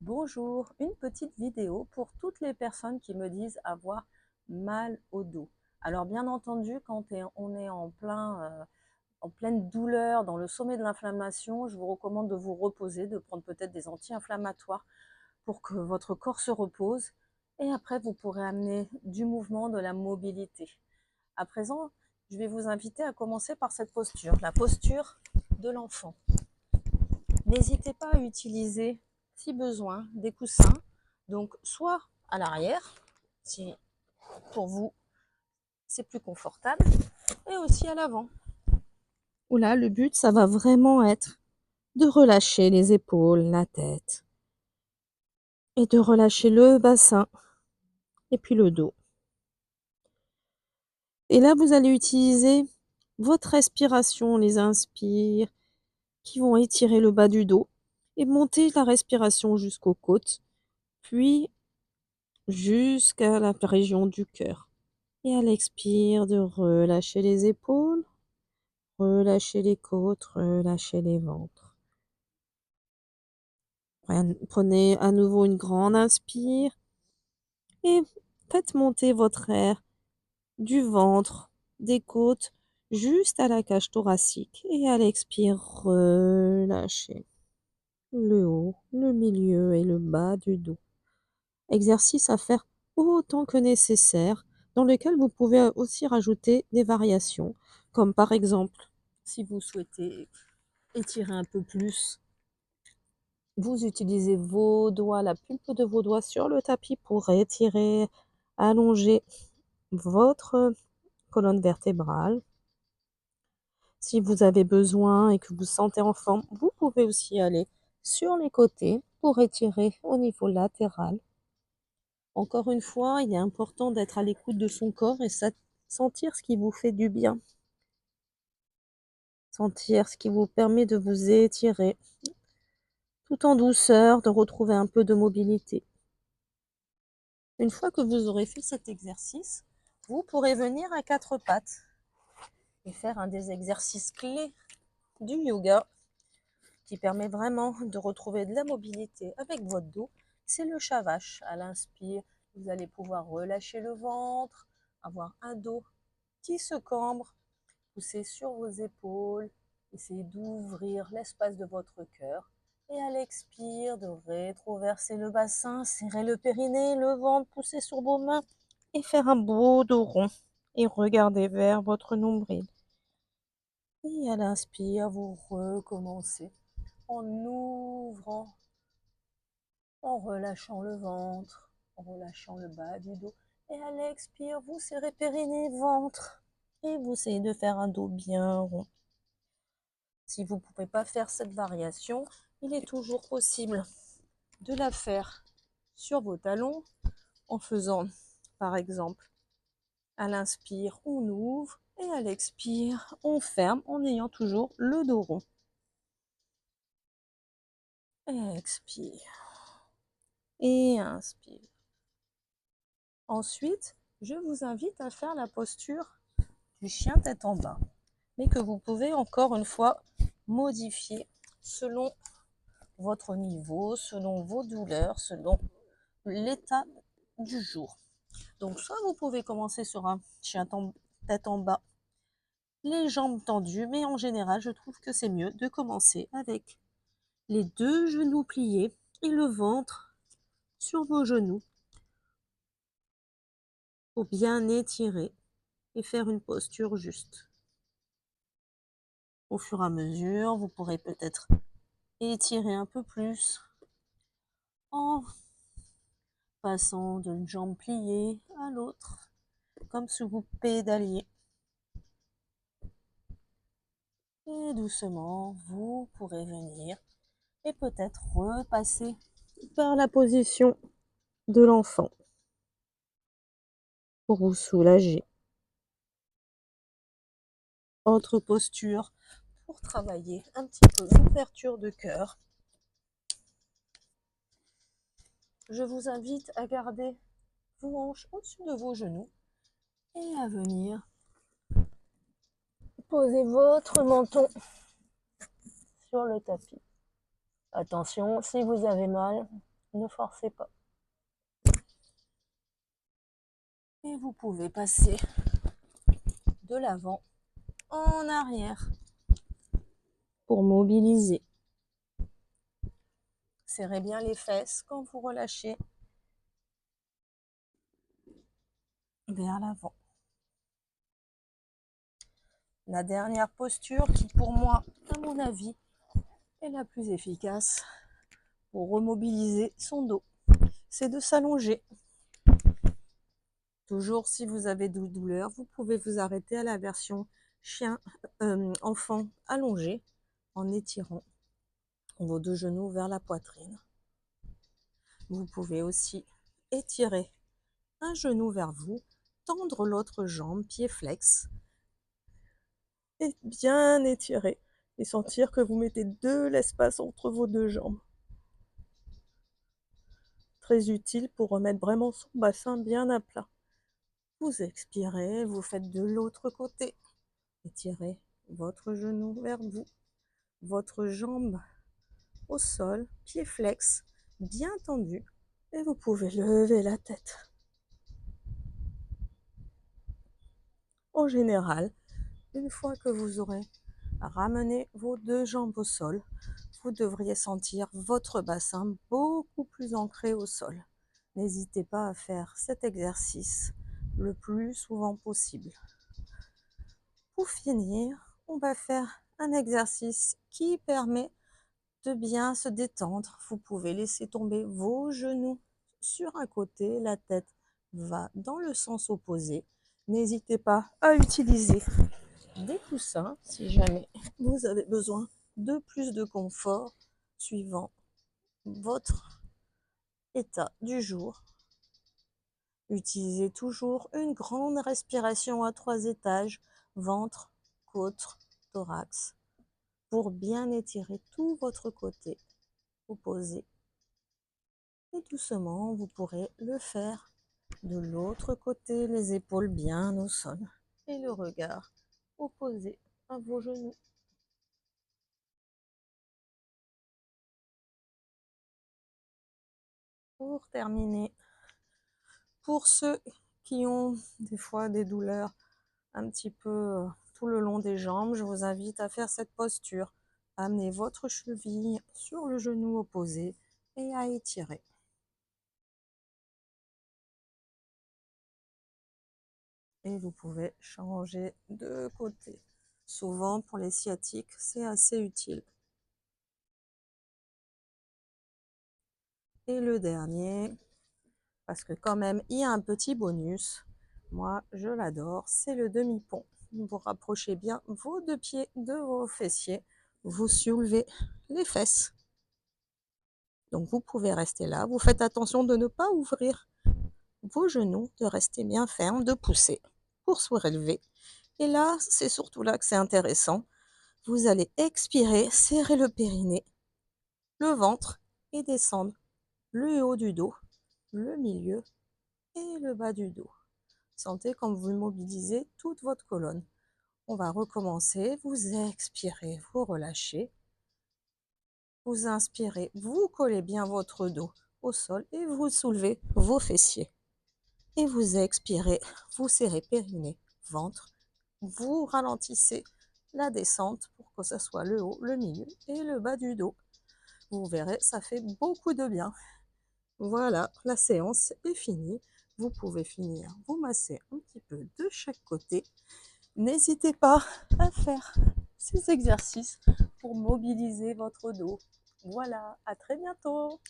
Bonjour, une petite vidéo pour toutes les personnes qui me disent avoir mal au dos. Alors bien entendu, quand on est en pleine douleur, dans le sommet de l'inflammation, je vous recommande de vous reposer, de prendre peut-être des anti-inflammatoires pour que votre corps se repose. Et après, vous pourrez amener du mouvement, de la mobilité. À présent, je vais vous inviter à commencer par cette posture, la posture de l'enfant. N'hésitez pas à utiliser, si besoin, des coussins. Donc, soit à l'arrière, si pour vous c'est plus confortable, et aussi à l'avant. Où là, le but, ça va vraiment être de relâcher les épaules, la tête, et de relâcher le bassin, et puis le dos. Et là, vous allez utiliser votre respiration, les inspires, qui vont étirer le bas du dos, et monter la respiration jusqu'aux côtes, puis jusqu'à la région du cœur. Et à l'expire, de relâcher les épaules, relâcher les côtes, relâcher les ventres. Prenez à nouveau une grande inspire et faites monter votre air du ventre, des côtes, juste à la cage thoracique. Et à l'expire, relâchez le haut, le milieu et le bas du dos. Exercice à faire autant que nécessaire, dans lequel vous pouvez aussi rajouter des variations, comme par exemple, si vous souhaitez étirer un peu plus, vous utilisez vos doigts, la pulpe de vos doigts sur le tapis pour étirer, allonger votre colonne vertébrale. Si vous avez besoin et que vous sentez en forme, vous pouvez aussi aller sur les côtés pour étirer au niveau latéral. Encore une fois, il est important d'être à l'écoute de son corps et sentir ce qui vous fait du bien. Sentir ce qui vous permet de vous étirer, tout en douceur, de retrouver un peu de mobilité. Une fois que vous aurez fait cet exercice, vous pourrez venir à quatre pattes et faire un des exercices clés du yoga qui permet vraiment de retrouver de la mobilité avec votre dos. C'est le shavash. À l'inspire, vous allez pouvoir relâcher le ventre, avoir un dos qui se cambre, pousser sur vos épaules, essayez d'ouvrir l'espace de votre cœur. Et à l'expire, de rétroverser le bassin, serrer le périnée, le ventre, pousser sur vos mains et faire un beau dos rond. Et regardez vers votre nombril. Et à l'inspire, vous recommencez en ouvrant, en relâchant le ventre, en relâchant le bas du dos. Et à l'expire, vous serrez périnée, ventre. Et vous essayez de faire un dos bien rond. Si vous ne pouvez pas faire cette variation, il est toujours possible de la faire sur vos talons en faisant, par exemple, à l'inspire, on ouvre et à l'expire, on ferme en ayant toujours le dos rond. Expire et inspire. Ensuite, je vous invite à faire la posture du chien tête en bas, mais que vous pouvez encore une fois modifier selon votre niveau, selon vos douleurs, selon l'état du jour. Donc, soit vous pouvez commencer sur un chien tête en bas, les jambes tendues, mais en général, je trouve que c'est mieux de commencer avec les deux genoux pliés et le ventre sur vos genoux pour bien étirer et faire une posture juste. Au fur et à mesure, vous pourrez peut-être étirer un peu plus en passant d'une jambe pliée à l'autre, comme si vous pédaliez. Et doucement, vous pourrez venir et peut-être repasser par la position de l'enfant pour vous soulager. Autre posture pour travailler un petit peu l'ouverture de cœur. Je vous invite à garder vos hanches au-dessus de vos genoux et à venir poser votre menton sur le tapis. Attention, si vous avez mal, Ne forcez pas. Et vous pouvez passer de l'avant en arrière pour mobiliser. Serrez bien les fesses quand vous relâchez vers l'avant. La dernière posture qui pour moi, à mon avis, est la plus efficace pour remobiliser son dos, c'est de s'allonger. Toujours si vous avez des douleurs, vous pouvez vous arrêter à la version enfant allongé en étirant vos deux genoux vers la poitrine. Vous pouvez aussi étirer un genou vers vous, tendre l'autre jambe, pied flex, et bien étirer et sentir que vous mettez de l'espace entre vos deux jambes. Très utile pour remettre vraiment son bassin bien à plat. Vous expirez, vous faites de l'autre côté. Étirez votre genou vers vous, votre jambe au sol, pied flex, bien tendu, et vous pouvez lever la tête. En général, une fois que vous aurez ramené vos deux jambes au sol, vous devriez sentir votre bassin beaucoup plus ancré au sol. N'hésitez pas à faire cet exercice le plus souvent possible. Pour finir, on va faire un exercice qui permet de bien se détendre. Vous pouvez laisser tomber vos genoux sur un côté, la tête va dans le sens opposé. N'hésitez pas à utiliser des coussins si jamais vous avez besoin de plus de confort suivant votre état du jour. Utilisez toujours une grande respiration à 3 étages, ventre, côte, thorax, pour bien étirer tout votre côté opposé. Et doucement, vous pourrez le faire de l'autre côté, les épaules bien au sol et le regard opposé à vos genoux. Pour terminer, pour ceux qui ont des fois des douleurs un petit peu tout le long des jambes, je vous invite à faire cette posture. Amenez votre cheville sur le genou opposé et à étirer. Et vous pouvez changer de côté. Souvent, pour les sciatiques, c'est assez utile. Et le dernier, parce que quand même, il y a un petit bonus. Moi, je l'adore, c'est le demi-pont. Vous rapprochez bien vos deux pieds de vos fessiers. Vous soulevez les fesses. Donc, vous pouvez rester là. Vous faites attention de ne pas ouvrir vos genoux, de rester bien ferme, de pousser pour se relever. Et là, c'est surtout là que c'est intéressant. Vous allez expirer, serrer le périnée, le ventre et descendre le haut du dos, le milieu et le bas du dos. Sentez comme vous mobilisez toute votre colonne. On va recommencer. Vous expirez, vous relâchez. Vous inspirez, vous collez bien votre dos au sol et vous soulevez vos fessiers. Et vous expirez, vous serrez périnée, ventre. Vous ralentissez la descente pour que ce soit le haut, le milieu et le bas du dos. Vous verrez, ça fait beaucoup de bien. Voilà, la séance est finie. Vous pouvez finir, vous masser un petit peu de chaque côté. N'hésitez pas à faire ces exercices pour mobiliser votre dos. Voilà, à très bientôt.